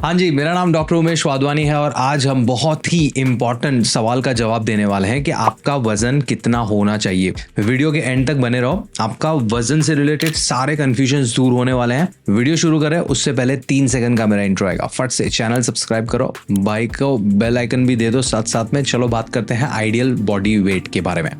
हाँ जी, मेरा नाम डॉक्टर उमेश वाधवानी है और आज हम बहुत ही इम्पोर्टेंट सवाल का जवाब देने वाले हैं कि आपका वजन कितना होना चाहिए। वीडियो के एंड तक बने रहो, आपका वजन से रिलेटेड सारे कंफ्यूजन्स दूर होने वाले हैं। वीडियो शुरू करें उससे पहले 3 सेकंड का मेरा इंट्रो आएगा। फट से चैनल सब्सक्राइब करो, भाई को बेल आइकन भी दे दो साथ साथ में। चलो बात करते हैं आइडियल बॉडी वेट के बारे में।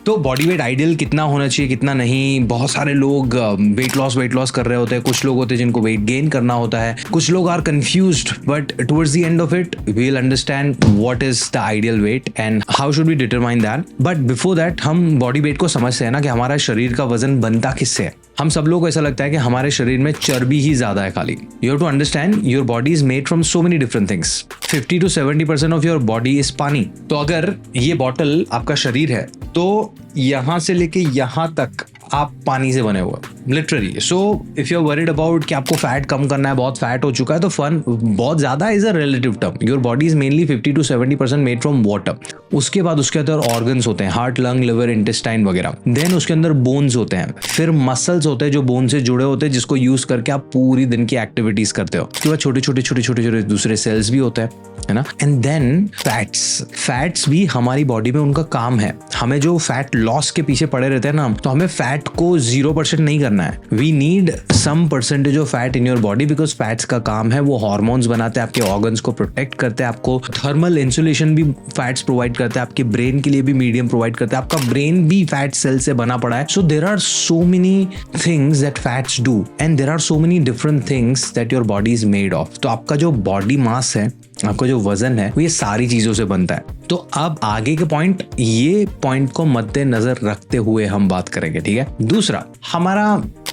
तो बॉडी वेट आइडियल कितना होना चाहिए, कितना नहीं। बहुत सारे लोग वेट लॉस कर रहे होते हैं, कुछ लोग होते हैं जिनको वेट गेन करना होता है, कुछ लोग are confused, but towards the end of it we will understand what is the ideal weight and how should we determine that. But before that हम बॉडी वेट को समझते हैं ना कि हमारा शरीर का वजन बनता किससे है। हम सब लोग को ऐसा लगता है कि हमारे शरीर में चर्बी ही ज्यादा है खाली। You have to understand your body is made from so many different things. 50 to 70% of your body is pani. तो अगर ये बॉटल आपका शरीर है तो यहां से लेके यहां तक आप पानी से बने हुए literally. So if you are worried about कि आपको फैट कम करना है, बहुत फैट हो चुका है, तो फन बहुत ज्यादा is a relative term. Your body is mainly 50 to 70% made from water. उसके बाद उसके अंदर ऑर्गन्स होते हैं, हार्ट, लंग, लिवर, इंटेस्टाइन वगैरह। देन उसके अंदर बोन्स होते हैं, फिर मसल्स होते हैं जो बोन से जुड़े होते हैं, जिसको यूज करके आप पूरी दिन की एक्टिविटीज करते हो। उसके बाद छोटे छोटे दूसरे सेल्स भी होते हैं, है ना। एंड देन फैट्स भी हमारी बॉडी में उनका काम है। हमें जो फैट लॉस के पीछे पड़े रहते हैं ना, तो हमें फैट को 0% नहीं करना है। We need some percentage of fat in your body because fats का काम है, वो हॉर्मोन्स बनाते हैं, आपके ऑर्गन्स को प्रोटेक्ट करते हैं, आपको थर्मल इंसुलेशन भी फैट्स प्रोवाइड करते हैं, आपके ब्रेन के लिए भी मीडियम प्रोवाइड करते हैं। आपका ब्रेन भी फैट सेल से बना पड़ा है। So there are so many things that fats do and there are so many different things that your body is made of. तो आपका जो बॉडी मास है, आपका जो वजन है, वो ये सारी चीजों से बनता है। तो अब आगे के पॉइंट को मद्देनजर रखते हुए हम बात करेंगे, ठीक है। दूसरा, हमारा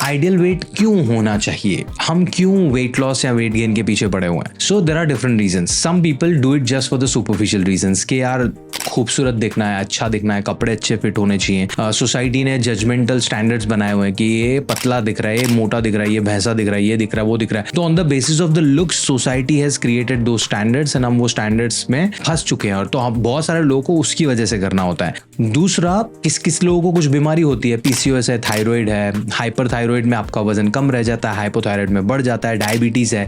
आइडियल वेट क्यों होना चाहिए, हम क्यों वेट लॉस या वेट गेन के पीछे पड़े हुए हैं। So there are different reasons. Some people do it just for the superficial reasons कि यार खूबसूरत दिखना है, अच्छा दिखना है, कपड़े अच्छे फिट होने चाहिए। सोसाइटी ने जजमेंटल स्टैंडर्ड्स बनाए हुए हैं कि ये पतला दिख रहा है, ये मोटा दिख रहा है, ये भैंसा दिख रहा है, ये दिख रहा है, वो दिख रहा है। तो on the basis of the looks society has created दो स्टैंडर्ड्स एंड हम वो स्टैंडर्ड्स में फंस चुके हैं। और तो बहुत सारे लोगों को उसकी वजह से करना होता है। दूसरा, किस लोगों को कुछ बीमारी होती है, पीसीओएस है, थायराइड है, हाइपरथायराइड में आपका वजन कम रह जाता है, हाइपोथायराइड में बढ़ जाता है, डायबिटीज है।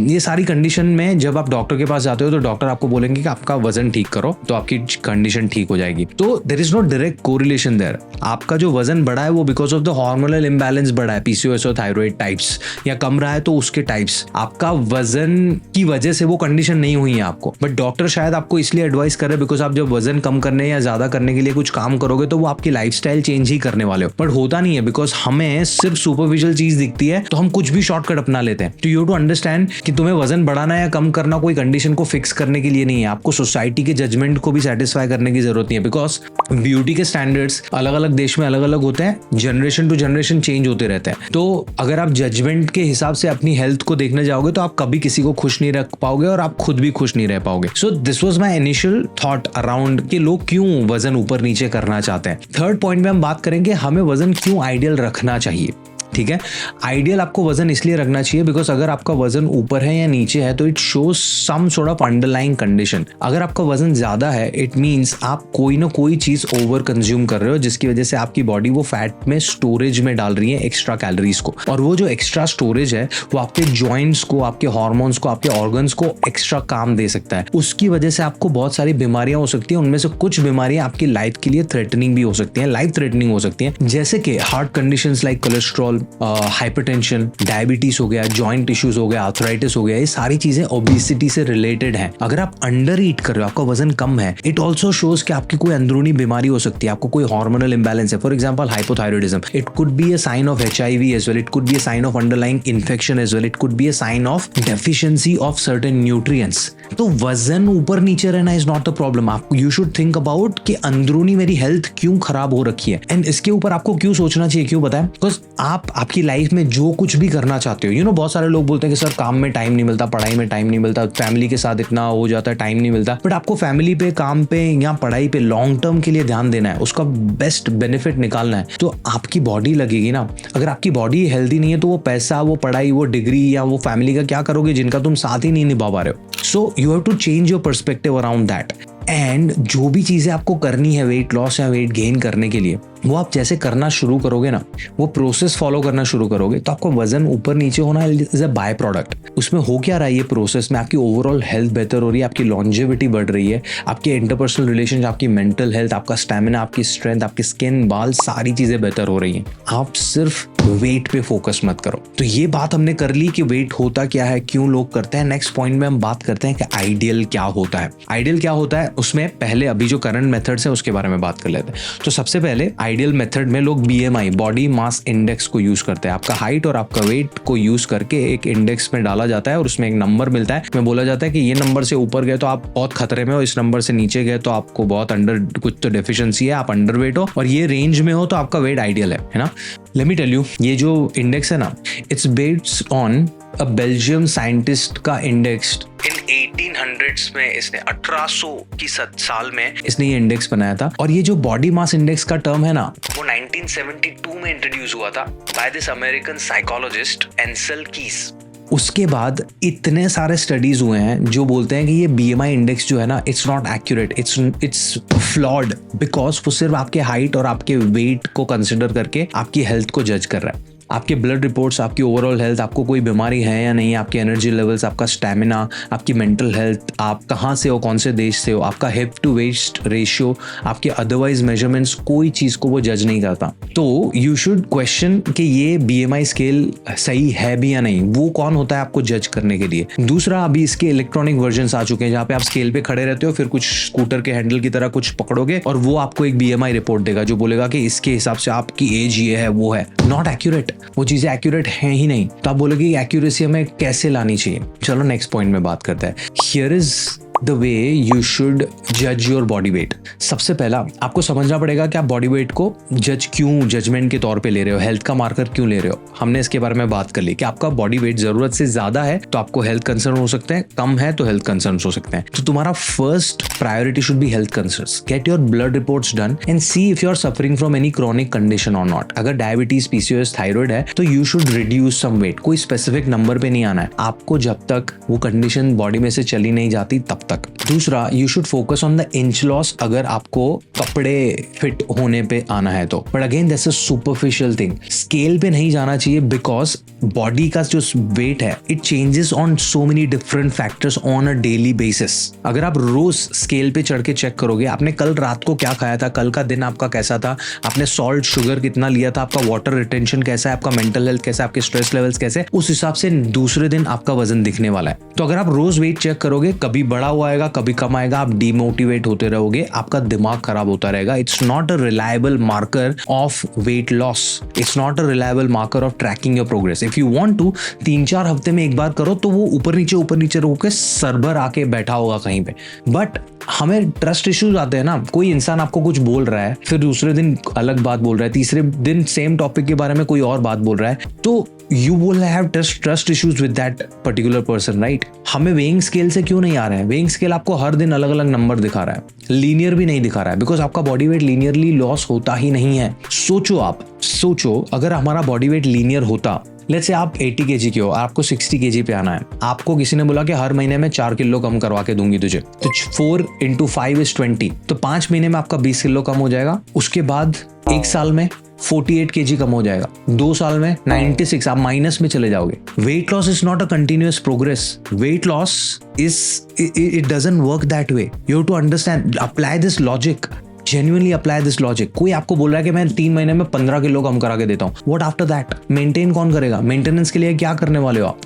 ये सारी कंडीशन में जब आप डॉक्टर के पास जाते हो तो डॉक्टर आपको बोलेंगे कि आपका वजन ठीक करो तो आपकी कंडीशन ठीक हो जाएगी। तो there is no direct correlation there. आपका जो वजन बढ़ा है वो because of the hormonal imbalance बढ़ा है, पीसीओएस और थायराइड टाइप्स, या कम रहा है तो उसके टाइप्स। आपका वजन की वजह से वो कंडीशन नहीं हुई है आपको, बट डॉक्टर शायद आपको इसलिए एडवाइस करे बिकॉज आप जब वजन कम करने या ज्यादा करने के लिए कुछ काम करोगे तो वो आपकी लाइफस्टाइल चेंज ही करने वाले हो। बट होता नहीं है, बिकॉज हमें सिर्फ सुपरफिशियल चीज दिखती है तो हम कुछ भी शॉर्टकट अपना लेते हैं। तो यू टू अंडरस्टैंड कि तुम्हें वजन बढ़ाना या कम करना कोई कंडीशन को फिक्स करने के लिए नहीं है। आपको सोसाइटी के जजमेंट को भी सेटिस्फाई करने की जरूरत नहीं है, बिकॉज ब्यूटी के स्टैंडर्ड्स अलग अलग देश में अलग अलग होते हैं, जनरेशन टू जनरेशन चेंज होते रहते हैं। तो अगर आप जजमेंट के हिसाब से अपनी हेल्थ को देखने जाओगे तो आप कभी किसी को खुश नहीं रख पाओगे और आप खुद भी खुश नहीं रह पाओगे। So this was my initial thought around कि लोग क्यों वजन ऊपर नीचे करना चाहते हैं। थर्ड पॉइंट में हम बात करेंगे हमें वजन क्यों आइडियल रखना चाहिए, ठीक है। आइडियल आपको वजन इसलिए रखना चाहिए बिकॉज अगर आपका वजन ऊपर है या नीचे है तो it shows some sort of underlying condition. अगर आपका वजन ज्यादा है इट मींस आप कोई ना कोई चीज ओवर कंज्यूम कर रहे हो, जिसकी वजह से आपकी बॉडी वो फैट में स्टोरेज में डाल रही है एक्स्ट्रा कैलोरीज को, और वो जो एक्स्ट्रा स्टोरेज है वो आपके जॉइंट्स को, आपके हार्मोन्स को, आपके ऑर्गन्स को एक्स्ट्रा काम दे सकता है। उसकी वजह से आपको बहुत सारी बीमारियां हो सकती है। उनमें से कुछ बीमारियां आपकी लाइफ के लिए थ्रेटनिंग भी हो सकती है, लाइफ थ्रेटनिंग हो सकती है, जैसे कि heart conditions like cholesterol, hypertension, diabetes हो गया, जॉइंट इश्यूज हो गया, आर्थराइटिस हो गया। ये सारी चीजें ओबेसिटी से रिलेटेड हैं। अगर आप अंडर ईट कर रहे हो, आपका वजन कम है, इट ऑल्सो शोज कि आपकी कोई अंदरूनी बीमारी हो सकती है, आपको कोई हार्मोनल इंबैलेंस है। For example hypothyroidism, it could be a sign of HIV as well, it could be a sign of underlying infection as well, it could be a sign of deficiency of certain nutrients. तो वजन ऊपर नीचे रहना is not the problem. आप you should think about कि अंदरूनी मेरी health क्यों खराब हो रखी है, एंड इसके ऊपर आपको क्यों सोचना चाहिए, क्यों बताएं। बिकॉज आप आपकी लाइफ में जो कुछ भी करना चाहते हो, बहुत सारे लोग बोलते हैं कि सर काम में टाइम नहीं मिलता, पढ़ाई में टाइम नहीं मिलता, फैमिली के साथ इतना हो जाता है, टाइम नहीं मिलता। बट आपको फैमिली पे, काम पे या पढ़ाई पे लॉन्ग टर्म के लिए ध्यान देना है, उसका बेस्ट बेनिफिट निकालना है, तो आपकी बॉडी लगेगी ना। अगर आपकी बॉडी हेल्दी नहीं है तो वो पैसा, वो पढ़ाई, वो डिग्री या वो फैमिली का क्या करोगे जिनका तुम साथ ही नहीं निभा पा रहे हो। So you have to change your perspective around that. And जो भी चीजें आपको करनी है वेट लॉस या वेट गेन करने के लिए, वो आप जैसे करना शुरू करोगे ना, वो प्रोसेस फॉलो करना शुरू करोगे, तो आपको वजन ऊपर नीचे होना इज अ बाय प्रोडक्ट। उसमें हो क्या रहा है ये प्रोसेस में, आपकी ओवरऑल हेल्थ बेहतर हो रही है, आपकी लॉन्जेविटी बढ़ रही है, आपके इंटरपर्सनल रिलेशन, आपकी मेंटल हेल्थ, आपका स्टैमिना, आपकी स्ट्रेंथ, आपकी स्किन, बाल, सारी चीजें बेहतर हो रही हैं। आप सिर्फ वेट पे फोकस मत करो। तो ये बात हमने कर ली कि वेट होता क्या है, क्यों लोग करते हैं। नेक्स्ट पॉइंट में हम बात करते हैं कि आइडियल क्या होता है। आइडियल क्या होता है, उसमें पहले अभी जो करंट मेथड्स है उसके बारे में बात कर लेते हैं। तो सबसे पहले आइडियल मेथड में लोग BMI, बॉडी मास इंडेक्स को यूज करते हैं। आपका हाइट और आपका वेट को यूज करके एक इंडेक्स में डाला जाता है और उसमें एक नंबर मिलता है। में बोला जाता है कि ये नंबर से ऊपर गए तो आप बहुत खतरे में हो, इस नंबर से नीचे गए तो आपको बहुत अंडर, कुछ तो डेफिशिएंसी है, आप अंडर वेट हो, और ये रेंज में हो तो आपका वेट आइडियल है ना। लेट मी टेल यू, ये जो इंडेक्स है ना, it's based on a Belgium scientist का इंडेक्स। इन 1800s में इसने 1800 की साल में इसने ये इंडेक्स बनाया था। और ये जो बॉडी मास इंडेक्स का टर्म है ना, वो 1972 में इंट्रोड्यूस हुआ था by this American psychologist Ancel Keys. उसके बाद इतने सारे स्टडीज हुए हैं जो बोलते हैं कि ये BMI इंडेक्स जो है ना, it's not accurate, it's flawed, because वो सिर्फ आपके हाइट और आपके वेट को कंसिडर करके आपकी हेल्थ को जज कर रहा है। आपके ब्लड रिपोर्ट्स, आपकी ओवरऑल हेल्थ, आपको कोई बीमारी है या नहीं, आपके एनर्जी लेवल्स, आपका स्टैमिना, आपकी मेंटल हेल्थ, आप कहाँ से हो, कौन से देश से हो, आपका हिप टू वेस्ट रेशियो, आपके अदरवाइज मेजरमेंट्स, कोई चीज़ को वो जज नहीं करता। तो यू शुड क्वेश्चन कि ये BMI स्केल सही है भी या नहीं। वो कौन होता है आपको जज करने के लिए? दूसरा, अभी इसके इलेक्ट्रॉनिक वर्जन आ चुके हैं जहाँ पे आप स्केल पे खड़े रहते हो, फिर कुछ स्कूटर के हैंडल की तरह कुछ पकड़ोगे और वो आपको एक BMI रिपोर्ट देगा जो बोलेगा कि इसके हिसाब से आपकी एज ये है, वो है। नॉट एक्यूरेट, वो चीजें एक्यूरेट हैं ही नहीं। तो आप बोलोगे कि एक्यूरेसी हमें कैसे लानी चाहिए। चलो नेक्स्ट पॉइंट में बात करते हैं। Here is the way you should जज योर बॉडी वेट। सबसे पहला आपको समझना पड़ेगा कि आप बॉडी वेट को जजमेंट के तौर पे ले रहे हो, हेल्थ का मार्कर क्यों ले रहे हो। हमने इसके बारे में बात कर ली कि आपका बॉडी वेट जरूरत से ज्यादा है तो आपको हेल्थ कंसर्न हो सकते हैं, कम है तो हेल्थ कंसर्न हो सकते हैं। तो तुम्हारा first priority should be health concerns. Get your blood reports done and see if you are suffering from any chronic condition और नॉट। अगर डायबिटीज, PCOS, थायराइड है तो you should reduce some weight. कोई स्पेसिफिक नंबर पे नहीं आना है आपको, जब तक वो कंडीशन बॉडी में से चली नहीं जाती तब तक। दूसरा, you should focus on the inch loss अगर आपको कपड़े फिट होने पे आना है तो। But again that's a superficial thing. Scale पे नहीं जाना चाहिए बिकॉज बॉडी का जो वेट है it changes on so many different factors on a daily basis. अगर आप रोज स्केल पे चढ़ के चेक करोगे, आपने कल रात को क्या खाया था, कल का दिन आपका कैसा था, आपने सॉल्ट शुगर कितना लिया था, आपका वाटर रिटेंशन कैसा है, आपका मेंटल हेल्थ कैसा है, आपके स्ट्रेस लेवल्स कैसे, उस हिसाब से दूसरे दिन आपका वजन दिखने वाला है। तो अगर आप रोज वेट चेक करोगे, कभी बढ़ा हुआ आएगा, कभी कम आएगा, आप डिमोटिवेट होते रहोगे, आपका दिमाग खराब होता रहेगा। It's not a reliable marker of weight loss, it's not a reliable marker of tracking your progress. If you want to 3-4 हफ्ते में एक बार करो तो वो ऊपर नीचे होकर सरभर आके बैठा होगा कहीं पे। बट हमें ट्रस्ट इश्यूज आते हैं ना, कोई इंसान आपको कुछ बोल रहा है, फिर दूसरे दिन अलग बात बोल रहा है, तीसरे दिन सेम टॉपिक के बारे में कोई और बात बोल रहा है, तो you will have trust issues with that particular person, right? हमें वेइंग स्केल से क्यों नहीं आ रहे हैं? वेइंग स्केल आपको हर दिन अलग अलग नंबर दिखा रहा है, लीनियर भी नहीं दिखा रहा है, बिकॉज आपका बॉडी वेट लीनियरली लॉस होता ही नहीं है। सोचो अगर हमारा बॉडी वेट लीनियर होता, लेट्स से आप 80 kg के हो, आपको 60 kg पे आना है, आपको किसी ने बोला कि हर महीने में 4 किलो कम करवा के दूंगी तुझे, तो 4 × 5 = 20, तो 5 महीने में आपका 20 किलो कम हो जाएगा। उसके बाद 1 साल में 48 kg कम हो जाएगा, 2 साल में 96, आप माइनस में चले जाओगे। Weight loss is not a continuous progress. Weight loss it doesn't work that way. You have to understand, apply this logic, genuinely apply this logic. कोई आपको बोल रहा है कि मैं 3 महीने में 15 किलो कम करा के देता हूँ, व्हाट आफ्टर दैट? मेंटेन कौन करेगा? मेंटेनेंस के लिए क्या करने वाले हो आप?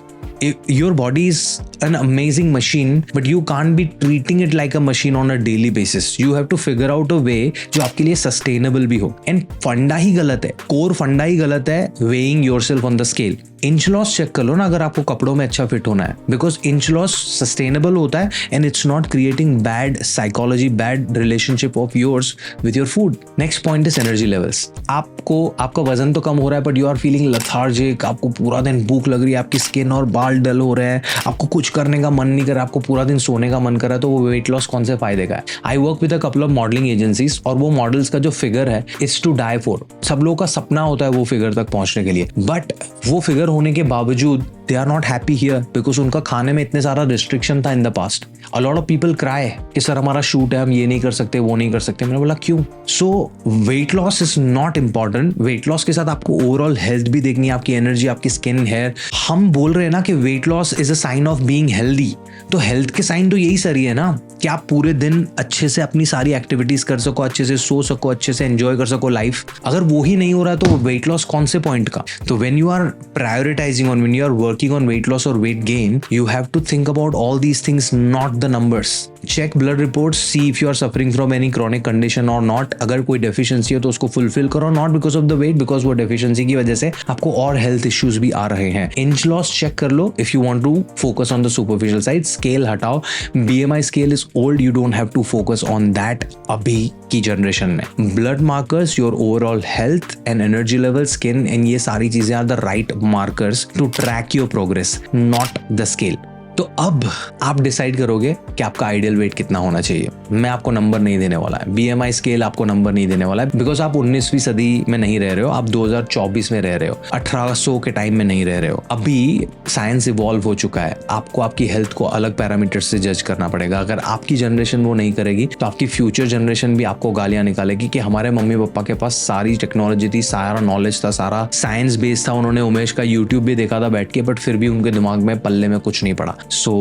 Your body is an amazing machine, but you can't be treating it like a machine on a daily basis. You have to figure out a way जो आपके लिए sustainable भी हो। And फंडा ही गलत है, कोर फंडा ही गलत है weighing yourself on the scale। Inch loss check कर लो ना अगर आपको कपड़ों में अच्छा फिट होना है, बिकॉज इंच लॉस सस्टेनेबल होता है and it's not creating bad psychology, bad relationship of yours with your food. Next point is energy levels. आपका वजन तो कम हो रहा है but you are feeling lethargic, आपको पूरा दिन भूख लग रही है, आपकी स्किन और बाल डल हो रहे हैं, आपको कुछ करने का मन नहीं कर रहा, आपको पूरा दिन सोने का मन कर रहा है, तो वो वेट लॉस कौन से फायदे का है? I work with a couple of modelling agencies और वो मॉडल्स का जो फिगर है इट्स टू डाई फॉर। सब लोगों का सपना होता है वो फिगर तक पहुंचने के लिए, बट वो फिगर हियर होने के बावजूद they are not happy here because उनका खाने में इतने सारा रिस्ट्रिक्शन था in the past. A lot of people cry कि सर हमारा शूट है, हम ये नहीं कर सकते, वो नहीं कर सकते. मैंने बोला क्यों? So weight loss is not important. Weight loss के साथ आपको ओवरऑल हेल्थ भी देखनी है, आपकी एनर्जी, आपकी स्किन, हेयर. हम बोल रहे हैं ना कि weight loss is a sign of being healthy. तो हेल्थ के साइन तो यही सारी है ना कि आप पूरे दिन अच्छे से अपनी सारी एक्टिविटीज कर सको, अच्छे से सो सको, अच्छे से एंजॉय कर सको लाइफ. अगर वो ही नहीं हो रहा है तो वेट लॉस कौन से पॉइंट का? तो when you are prioritizing on, when you are working on weight loss और weight gain, you have to think about all these things, not the numbers. Check blood reports, see if you are suffering from any chronic condition or not. अगर कोई deficiency है तो उसको fulfill करो, not because of the weight, because वो deficiency की वजह से आपको और health issues भी आ रहे हैं. Inch loss check कर लो if you want to focus on the superficial side. Scale हटाओ. BMI scale is old, you don't have to focus on that अभी की generation में. Blood markers, your overall health and energy level, skin, and ये सारी चीजें are the right markers to track your progress, not the scale. तो अब आप decide करोगे कि आपका आइडियल वेट कितना होना चाहिए. मैं आपको नंबर नहीं देने वाला है, BMI स्केल आपको नंबर नहीं देने वाला है, बिकॉज आप 19वीं सदी में नहीं रह रहे हो, आप 2024 में रह रहे हो, 1800 के टाइम में नहीं रह रहे हो. अभी साइंस इवॉल्व हो चुका है, आपको आपकी हेल्थ को अलग पैरामीटर से जज करना पड़ेगा. अगर आपकी जनरेशन वो नहीं करेगी तो आपकी फ्यूचर जनरेशन भी आपको गालियां निकालेगी कि हमारे मम्मी पापा के पास सारी टेक्नोलॉजी थी, सारा नॉलेज था, सारा साइंस बेस्ड था, उन्होंने उमेश का यूट्यूब भी देखा था बैठ के, बट फिर भी उनके दिमाग में पल्ले में कुछ नहीं पड़ा. So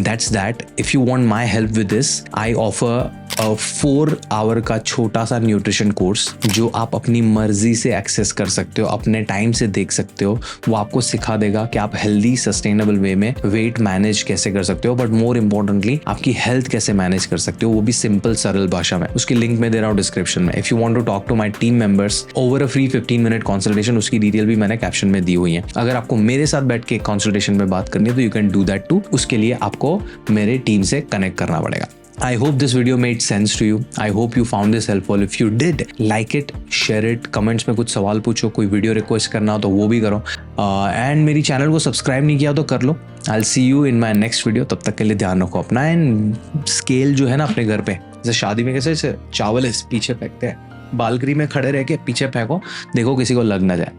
that's that. If you want my help with this, I offer a 4 hour का छोटा सा न्यूट्रिशन कोर्स जो आप अपनी मर्जी से एक्सेस कर सकते हो, अपने टाइम से देख सकते हो. वो आपको सिखा देगा कि आप हेल्दी सस्टेनेबल वे में वेट मैनेज कैसे कर सकते हो, बट मोर इम्पोर्टेंटली आपकी हेल्थ कैसे मैनेज कर सकते हो, वो भी सिंपल सरल भाषा में. उसकी लिंक मैं दे रहा हूँ डिस्क्रिप्शन में. If you want to talk to my team members over a free 15-minute consultation, उसकी डिटेल भी मैंने कैप्शन में दी हुई है. अगर आपको मेरे साथ बैठ के कंसल्टेशन में बात करनी है तो you can do that too. उसके लिए आपको मेरे टीम से कनेक्ट करना पड़ेगा. I hope this video made sense to you. I hope you found this helpful. If you did, like it, share it. Comments में कुछ सवाल पूछो, कोई वीडियो रिक्वेस्ट करना हो तो वो भी करो. एंड मेरी चैनल को सब्सक्राइब नहीं किया तो कर लो. I'll see you in my next video. तब तक के लिए ध्यान रखो अपना. एंड स्केल जो है ना अपने घर पे, जैसे शादी में कैसे चावल पीछे फेंकते हैं, बालकनी में खड़े रह के पीछे फेंको, देखो किसी को लग ना जाए.